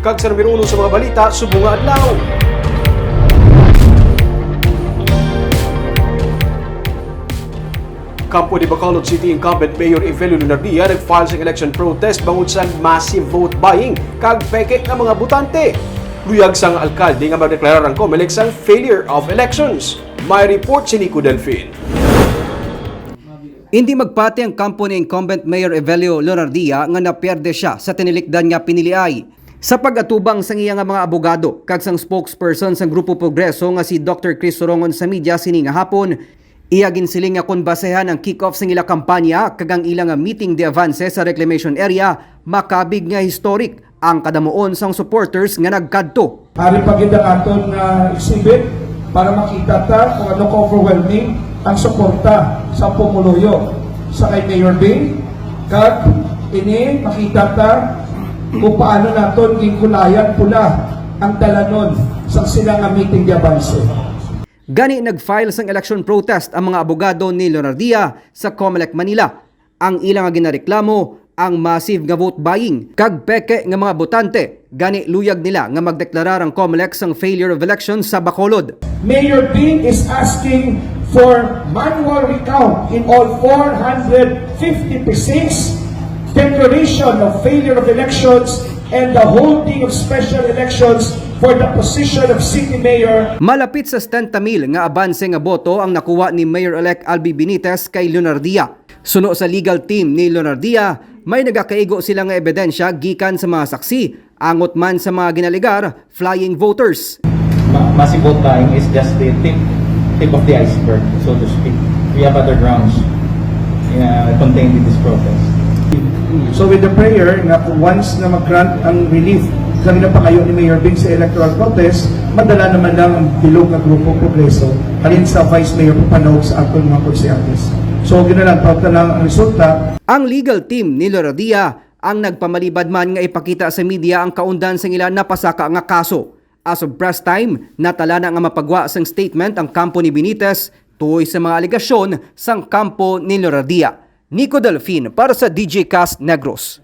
Kag sa numero 1 sa mga balita, subong nga adlaw. Campo de Bacolod City incumbent Mayor Evelio Lunardia nag-file sa election protest bangod sa massive vote buying kag peke nga mga butante. Luyag sang alkalde nga magdeklarar ang COMELEC sang failure of elections. May report si Nico Delfin. Hindi magpati ang kampo ni incumbent Mayor Evelio Lunardia nga naperde siya sa tinilikdan nga piniliay. Sa pag-atubang sang iya nga mga abogado kag sang spokesperson sang Grupo Progreso nga si Dr. Chris Sorongon sa media sini nga hapon, iya ginsiling nga kun basehan ang kick-off sang ila kampanya kag ang ilang meeting de avance sa reclamation area, makabig nga historic ang kadamuon sang supporters nga nagkadto. Hari pagida aton nga exhibit para makita ta kung ano ka-overwhelming ang suporta sa pumuluyo sa kay Mayor Bing. Kag ini makita ta kung paano naton gingkulayan pula ang dalanon sa sila nga meeting de avance. Gani nag-file sang election protest ang mga abogado ni Lunardia sa COMELEC Manila. Ang ilang nga ginareklamo ang massive nga vote buying kag peke nga mga botante. Gani luyag nila nga magdeklarar ang COMELEC sang failure of elections sa Bacolod. Mayor Bing is asking for manual recount in all 450 precincts, declaration of failure of elections, and the holding of special elections for the position of city mayor. Malapit sa 70,000 nga abanse nga boto ang nakuha ni Mayor-elect Albi Benitez kay Lunardia. Suno sa legal team ni Lunardia, may nagakaigo sila nga ebidensya gikan sa mga saksi, angot man sa mga ginaligar, flying voters. Massive vote buying is just the tip of the iceberg, so to speak. We have other grounds contained in this protest. So with the prayer na once na mag-grant ang relief kanina pa kayo ni Mayor Bing sa electoral protest, madala naman lang ang bilog na Grupo Progreso halin sa Vice Mayor Papanog sa atong mga konsyentes. So ginalang pauta lang ang resulta. Ang legal team ni Lunardia ang nagpamalibad man nga ipakita sa media ang kaundan sa ilan na pasaka nga kaso. As of press time, natala na nga mapagwa sang statement ang kampo ni Benitez tuoy sa mga aligasyon sang kampo ni Lunardia. Nico Delfin para sa DJ Cast Negros.